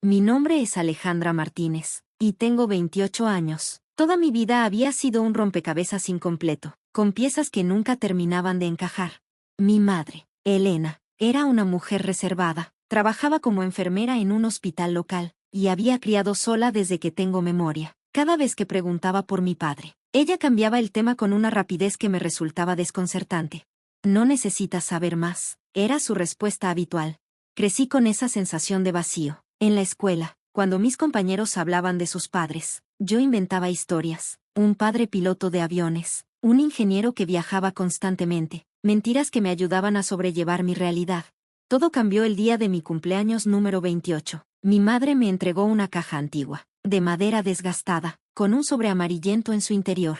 Mi nombre es Alejandra Martínez, y tengo 28 años. Toda mi vida había sido un rompecabezas incompleto, con piezas que nunca terminaban de encajar. Mi madre, Elena, era una mujer reservada, trabajaba como enfermera en un hospital local, y había criado sola desde que tengo memoria. Cada vez que preguntaba por mi padre, ella cambiaba el tema con una rapidez que me resultaba desconcertante. No necesitas saber más, era su respuesta habitual. Crecí con esa sensación de vacío. En la escuela, cuando mis compañeros hablaban de sus padres, yo inventaba historias. Un padre piloto de aviones, un ingeniero que viajaba constantemente, mentiras que me ayudaban a sobrellevar mi realidad. Todo cambió el día de mi cumpleaños número 28. Mi madre me entregó una caja antigua, de madera desgastada, con un sobre amarillento en su interior.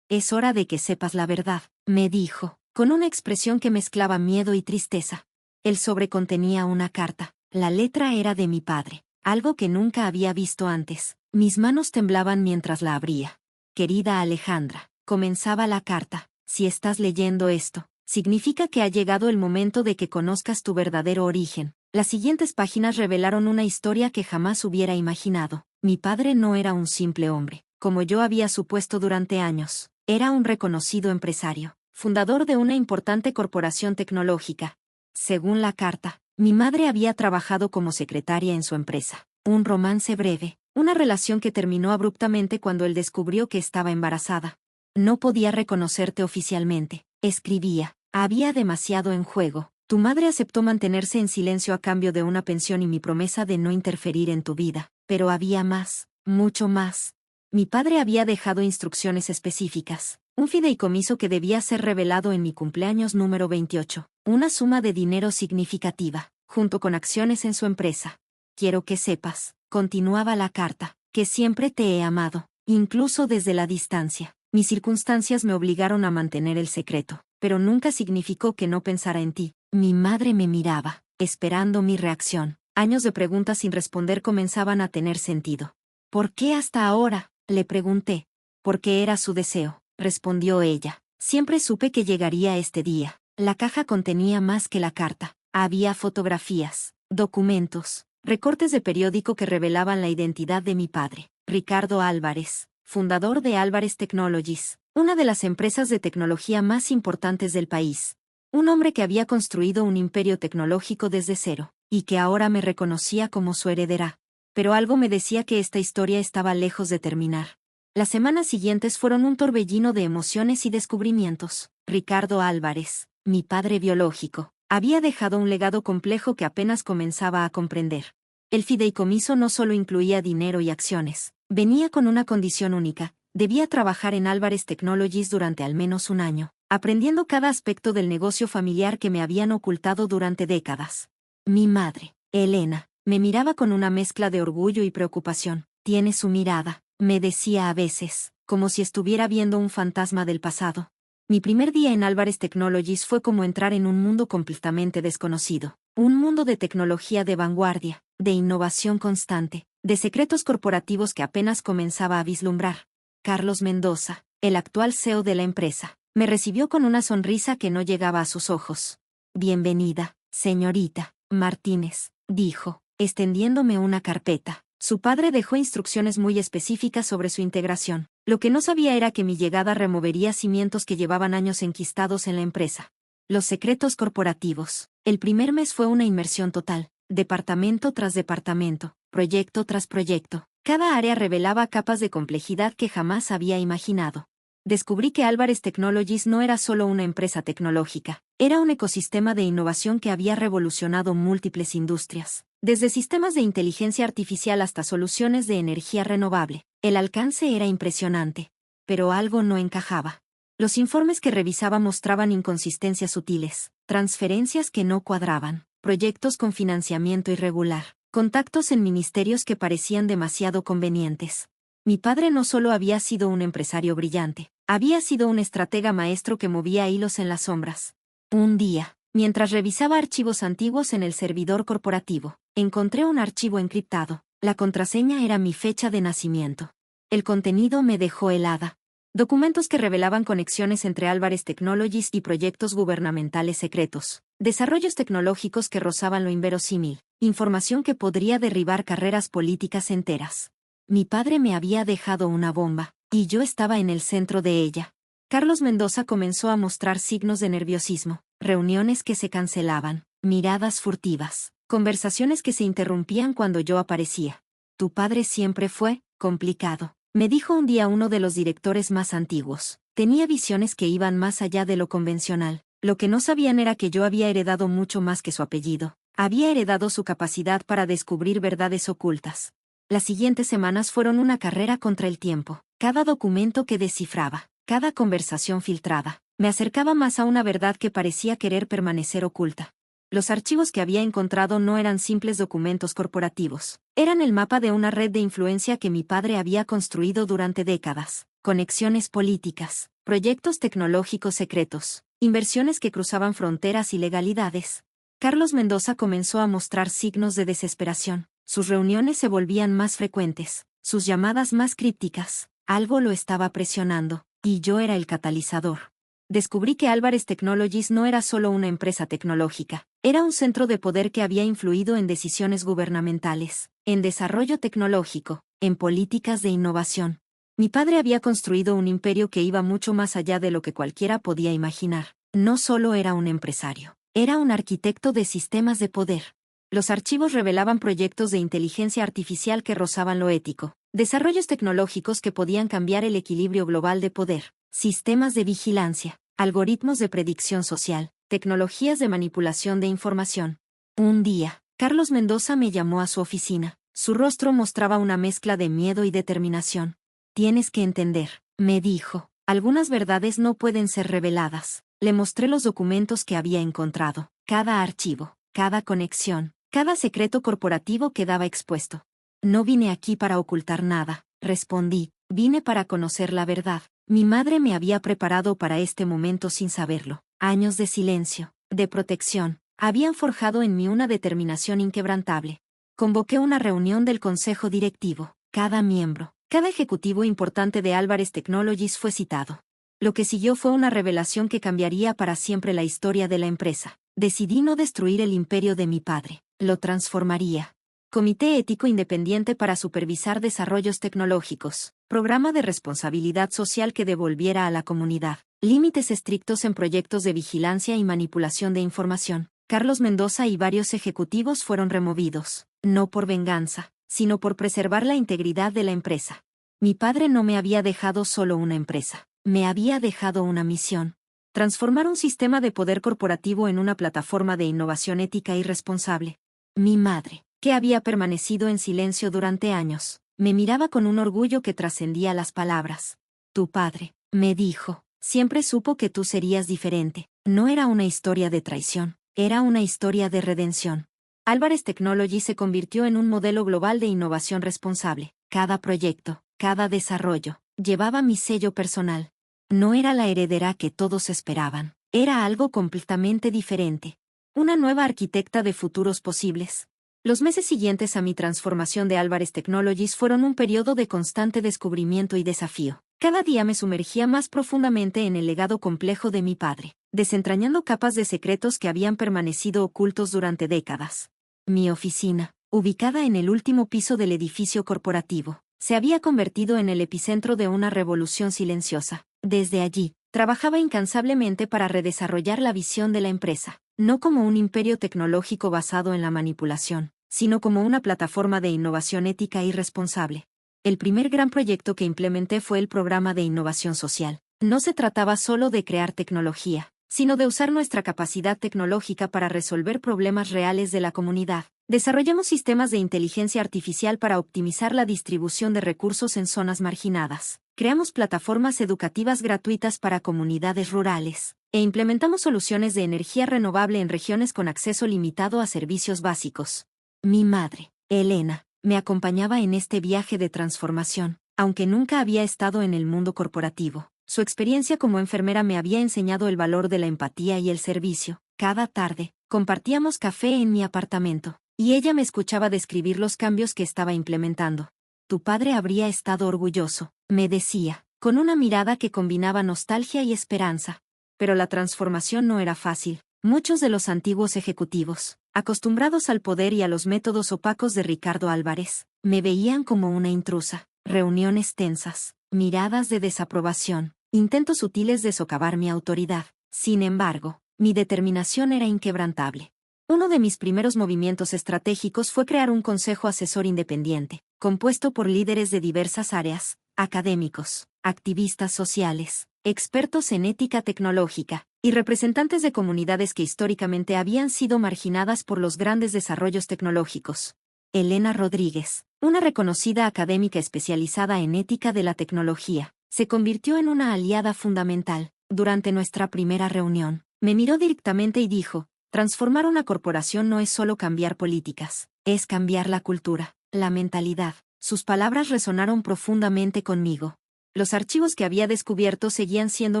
Es hora de que sepas la verdad, me dijo, con una expresión que mezclaba miedo y tristeza. El sobre contenía una carta. La letra era de mi padre, algo que nunca había visto antes. Mis manos temblaban mientras la abría. Querida Alejandra, comenzaba la carta, si estás leyendo esto, significa que ha llegado el momento de que conozcas tu verdadero origen. Las siguientes páginas revelaron una historia que jamás hubiera imaginado. Mi padre no era un simple hombre, como yo había supuesto durante años. Era un reconocido empresario, fundador de una importante corporación tecnológica. Según la carta, mi madre había trabajado como secretaria en su empresa. Un romance breve, una relación que terminó abruptamente cuando él descubrió que estaba embarazada. No podía reconocerte oficialmente, escribía. Había demasiado en juego. Tu madre aceptó mantenerse en silencio a cambio de una pensión y mi promesa de no interferir en tu vida. Pero había más, mucho más. Mi padre había dejado instrucciones específicas. Un fideicomiso que debía ser revelado en mi cumpleaños número 28. Una suma de dinero significativa, junto con acciones en su empresa. Quiero que sepas, continuaba la carta, que siempre te he amado, incluso desde la distancia. Mis circunstancias me obligaron a mantener el secreto, pero nunca significó que no pensara en ti. Mi madre me miraba, esperando mi reacción. Años de preguntas sin responder comenzaban a tener sentido. ¿Por qué hasta ahora?, le pregunté. Porque era su deseo, respondió ella. Siempre supe que llegaría este día. La caja contenía más que la carta. Había fotografías, documentos, recortes de periódico que revelaban la identidad de mi padre, Ricardo Álvarez, fundador de Álvarez Technologies, una de las empresas de tecnología más importantes del país. Un hombre que había construido un imperio tecnológico desde cero, y que ahora me reconocía como su heredera. Pero algo me decía que esta historia estaba lejos de terminar. Las semanas siguientes fueron un torbellino de emociones y descubrimientos. Ricardo Álvarez, mi padre biológico, había dejado un legado complejo que apenas comenzaba a comprender. El fideicomiso no solo incluía dinero y acciones, venía con una condición única: debía trabajar en Álvarez Technologies durante al menos un año, aprendiendo cada aspecto del negocio familiar que me habían ocultado durante décadas. Mi madre, Elena, me miraba con una mezcla de orgullo y preocupación. Tiene su mirada, me decía a veces, como si estuviera viendo un fantasma del pasado. Mi primer día en Álvarez Technologies fue como entrar en un mundo completamente desconocido. Un mundo de tecnología de vanguardia, de innovación constante, de secretos corporativos que apenas comenzaba a vislumbrar. Carlos Mendoza, el actual CEO de la empresa, me recibió con una sonrisa que no llegaba a sus ojos. Bienvenida, señorita Martínez, dijo, extendiéndome una carpeta. Su padre dejó instrucciones muy específicas sobre su integración. Lo que no sabía era que mi llegada removería cimientos que llevaban años enquistados en la empresa. Los secretos corporativos. El primer mes fue una inmersión total, departamento tras departamento, proyecto tras proyecto. Cada área revelaba capas de complejidad que jamás había imaginado. Descubrí que Álvarez Technologies no era solo una empresa tecnológica, era un ecosistema de innovación que había revolucionado múltiples industrias, desde sistemas de inteligencia artificial hasta soluciones de energía renovable. El alcance era impresionante, pero algo no encajaba. Los informes que revisaba mostraban inconsistencias sutiles, transferencias que no cuadraban, proyectos con financiamiento irregular, contactos en ministerios que parecían demasiado convenientes. Mi padre no solo había sido un empresario brillante, había sido un estratega maestro que movía hilos en las sombras. Un día, mientras revisaba archivos antiguos en el servidor corporativo, encontré un archivo encriptado. La contraseña era mi fecha de nacimiento. El contenido me dejó helada. Documentos que revelaban conexiones entre Álvarez Technologies y proyectos gubernamentales secretos. Desarrollos tecnológicos que rozaban lo inverosímil. información que podría derribar carreras políticas enteras. Mi padre me había dejado una bomba, y yo estaba en el centro de ella. Carlos Mendoza comenzó a mostrar signos de nerviosismo, reuniones que se cancelaban, miradas furtivas, conversaciones que se interrumpían cuando yo aparecía. Tu padre siempre fue complicado, me dijo un día uno de los directores más antiguos. Tenía visiones que iban más allá de lo convencional. Lo que no sabían era que yo había heredado mucho más que su apellido. Había heredado su capacidad para descubrir verdades ocultas. Las siguientes semanas fueron una carrera contra el tiempo. Cada documento que descifraba, cada conversación filtrada, me acercaba más a una verdad que parecía querer permanecer oculta. Los archivos que había encontrado no eran simples documentos corporativos. Eran el mapa de una red de influencia que mi padre había construido durante décadas. Conexiones políticas, proyectos tecnológicos secretos, inversiones que cruzaban fronteras y legalidades. Carlos Mendoza comenzó a mostrar signos de desesperación. Sus reuniones se volvían más frecuentes, sus llamadas más crípticas. Algo lo estaba presionando, y yo era el catalizador. Descubrí que Álvarez Technologies no era solo una empresa tecnológica, era un centro de poder que había influido en decisiones gubernamentales, en desarrollo tecnológico, en políticas de innovación. Mi padre había construido un imperio que iba mucho más allá de lo que cualquiera podía imaginar. No solo era un empresario, era un arquitecto de sistemas de poder. Los archivos revelaban proyectos de inteligencia artificial que rozaban lo ético, desarrollos tecnológicos que podían cambiar el equilibrio global de poder, sistemas de vigilancia, algoritmos de predicción social, tecnologías de manipulación de información. Un día, Carlos Mendoza me llamó a su oficina. Su rostro mostraba una mezcla de miedo y determinación. Tienes que entender, me dijo, algunas verdades no pueden ser reveladas. Le mostré los documentos que había encontrado, cada archivo, cada conexión. Cada secreto corporativo quedaba expuesto. No vine aquí para ocultar nada, respondí, vine para conocer la verdad. Mi madre me había preparado para este momento sin saberlo. Años de silencio, de protección, habían forjado en mí una determinación inquebrantable. Convoqué una reunión del consejo directivo. Cada miembro, cada ejecutivo importante de Álvarez Technologies fue citado. Lo que siguió fue una revelación que cambiaría para siempre la historia de la empresa. Decidí no destruir el imperio de mi padre. Lo transformaría. Comité Ético Independiente para supervisar desarrollos tecnológicos, programa de responsabilidad social que devolviera a la comunidad, límites estrictos en proyectos de vigilancia y manipulación de información. Carlos Mendoza y varios ejecutivos fueron removidos, no por venganza, sino por preservar la integridad de la empresa. Mi padre no me había dejado solo una empresa, me había dejado una misión. Transformar un sistema de poder corporativo en una plataforma de innovación ética y responsable. Mi madre, que había permanecido en silencio durante años, me miraba con un orgullo que trascendía las palabras. Tu padre, me dijo, siempre supo que tú serías diferente. No era una historia de traición, era una historia de redención. Álvarez Technologies se convirtió en un modelo global de innovación responsable. Cada proyecto, cada desarrollo, llevaba mi sello personal. No era la heredera que todos esperaban, era algo completamente diferente. Una nueva arquitecta de futuros posibles. Los meses siguientes a mi transformación de Álvarez Technologies fueron un periodo de constante descubrimiento y desafío. Cada día me sumergía más profundamente en el legado complejo de mi padre, desentrañando capas de secretos que habían permanecido ocultos durante décadas. Mi oficina, ubicada en el último piso del edificio corporativo, se había convertido en el epicentro de una revolución silenciosa. Desde allí, trabajaba incansablemente para redesarrollar la visión de la empresa, no como un imperio tecnológico basado en la manipulación, sino como una plataforma de innovación ética y responsable. El primer gran proyecto que implementé fue el programa de innovación social. No se trataba solo de crear tecnología, sino de usar nuestra capacidad tecnológica para resolver problemas reales de la comunidad. Desarrollamos sistemas de inteligencia artificial para optimizar la distribución de recursos en zonas marginadas. Creamos plataformas educativas gratuitas para comunidades rurales, e implementamos soluciones de energía renovable en regiones con acceso limitado a servicios básicos. Mi madre, Elena, me acompañaba en este viaje de transformación, aunque nunca había estado en el mundo corporativo. Su experiencia como enfermera me había enseñado el valor de la empatía y el servicio. Cada tarde, compartíamos café en mi apartamento, y ella me escuchaba describir los cambios que estaba implementando. Tu padre habría estado orgulloso, me decía, con una mirada que combinaba nostalgia y esperanza. Pero la transformación no era fácil. Muchos de los antiguos ejecutivos, Acostumbrados al poder y a los métodos opacos de Ricardo Álvarez, me veían como una intrusa. Reuniones tensas, miradas de desaprobación, intentos sutiles de socavar mi autoridad. Sin embargo, mi determinación era inquebrantable. Uno de mis primeros movimientos estratégicos fue crear un consejo asesor independiente, compuesto por líderes de diversas áreas, académicos, activistas sociales, expertos en ética tecnológica, y representantes de comunidades que históricamente habían sido marginadas por los grandes desarrollos tecnológicos. Elena Rodríguez, una reconocida académica especializada en ética de la tecnología, se convirtió en una aliada fundamental. Durante nuestra primera reunión, me miró directamente y dijo: transformar una corporación no es solo cambiar políticas, es cambiar la cultura, la mentalidad. Sus palabras resonaron profundamente conmigo. Los archivos que había descubierto seguían siendo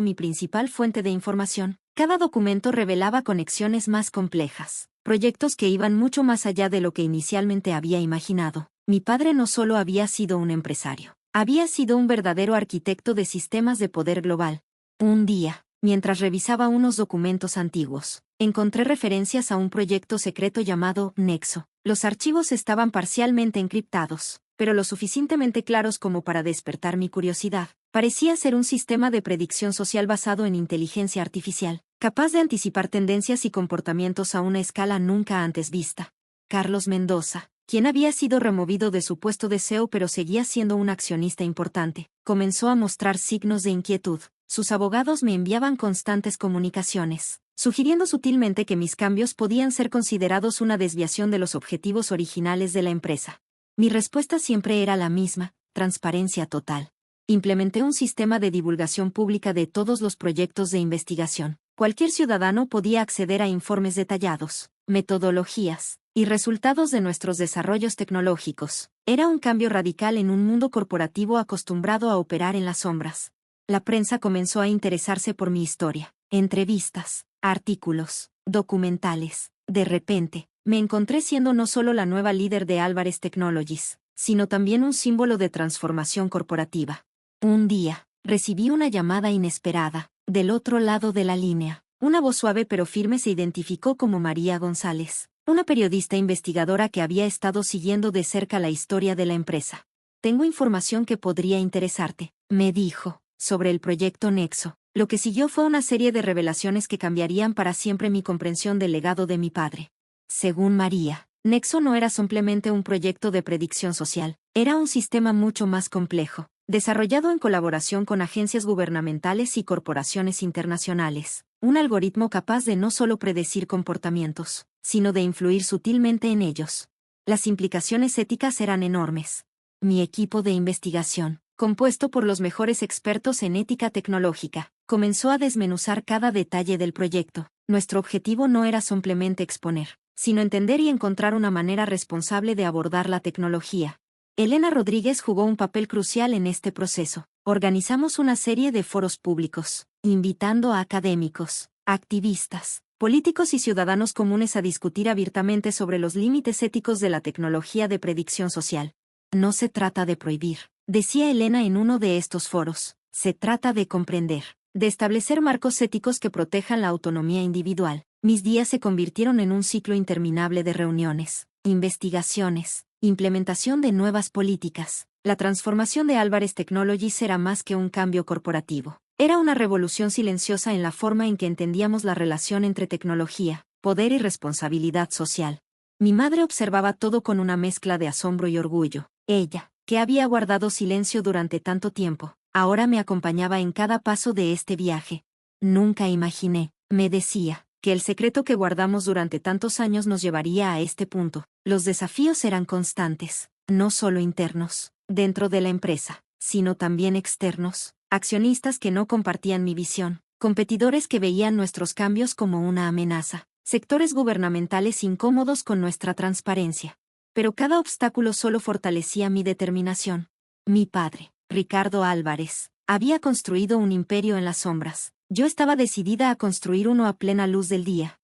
mi principal fuente de información. Cada documento revelaba conexiones más complejas, proyectos que iban mucho más allá de lo que inicialmente había imaginado. Mi padre no solo había sido un empresario, había sido un verdadero arquitecto de sistemas de poder global. Un día, mientras revisaba unos documentos antiguos, encontré referencias a un proyecto secreto llamado Nexo. Los archivos estaban parcialmente encriptados, pero lo suficientemente claros como para despertar mi curiosidad. Parecía ser un sistema de predicción social basado en inteligencia artificial, capaz de anticipar tendencias y comportamientos a una escala nunca antes vista. Carlos Mendoza, quien había sido removido de su puesto de CEO pero seguía siendo un accionista importante, comenzó a mostrar signos de inquietud. Sus abogados me enviaban constantes comunicaciones, sugiriendo sutilmente que mis cambios podían ser considerados una desviación de los objetivos originales de la empresa. Mi respuesta siempre era la misma: transparencia total. Implementé un sistema de divulgación pública de todos los proyectos de investigación. Cualquier ciudadano podía acceder a informes detallados, metodologías y resultados de nuestros desarrollos tecnológicos. Era un cambio radical en un mundo corporativo acostumbrado a operar en las sombras. La prensa comenzó a interesarse por mi historia. Entrevistas, artículos, documentales. De repente, me encontré siendo no solo la nueva líder de Álvarez Technologies, sino también un símbolo de transformación corporativa. Un día, recibí una llamada inesperada. Del otro lado de la línea, una voz suave pero firme se identificó como María González, una periodista investigadora que había estado siguiendo de cerca la historia de la empresa. Tengo información que podría interesarte, me dijo, sobre el proyecto Nexo. Lo que siguió fue una serie de revelaciones que cambiarían para siempre mi comprensión del legado de mi padre. Según María, Nexo no era simplemente un proyecto de predicción social, era un sistema mucho más complejo, desarrollado en colaboración con agencias gubernamentales y corporaciones internacionales. Un algoritmo capaz de no solo predecir comportamientos, sino de influir sutilmente en ellos. Las implicaciones éticas eran enormes. Mi equipo de investigación, compuesto por los mejores expertos en ética tecnológica, comenzó a desmenuzar cada detalle del proyecto. Nuestro objetivo no era simplemente exponer, sino entender y encontrar una manera responsable de abordar la tecnología. Elena Rodríguez jugó un papel crucial en este proceso. Organizamos una serie de foros públicos, invitando a académicos, activistas, políticos y ciudadanos comunes a discutir abiertamente sobre los límites éticos de la tecnología de predicción social. No se trata de prohibir, decía Elena en uno de estos foros, se trata de comprender, de establecer marcos éticos que protejan la autonomía individual. Mis días se convirtieron en un ciclo interminable de reuniones, investigaciones, implementación de nuevas políticas. La transformación de Álvarez Technologies era más que un cambio corporativo. Era una revolución silenciosa en la forma en que entendíamos la relación entre tecnología, poder y responsabilidad social. Mi madre observaba todo con una mezcla de asombro y orgullo. Ella, que había guardado silencio durante tanto tiempo, ahora me acompañaba en cada paso de este viaje. Nunca imaginé, me decía, que el secreto que guardamos durante tantos años nos llevaría a este punto. Los desafíos eran constantes, no solo internos, dentro de la empresa, sino también externos, accionistas que no compartían mi visión, competidores que veían nuestros cambios como una amenaza, sectores gubernamentales incómodos con nuestra transparencia. Pero cada obstáculo solo fortalecía mi determinación. Mi padre, Ricardo Álvarez, había construido un imperio en las sombras. Yo estaba decidida a construir uno a plena luz del día.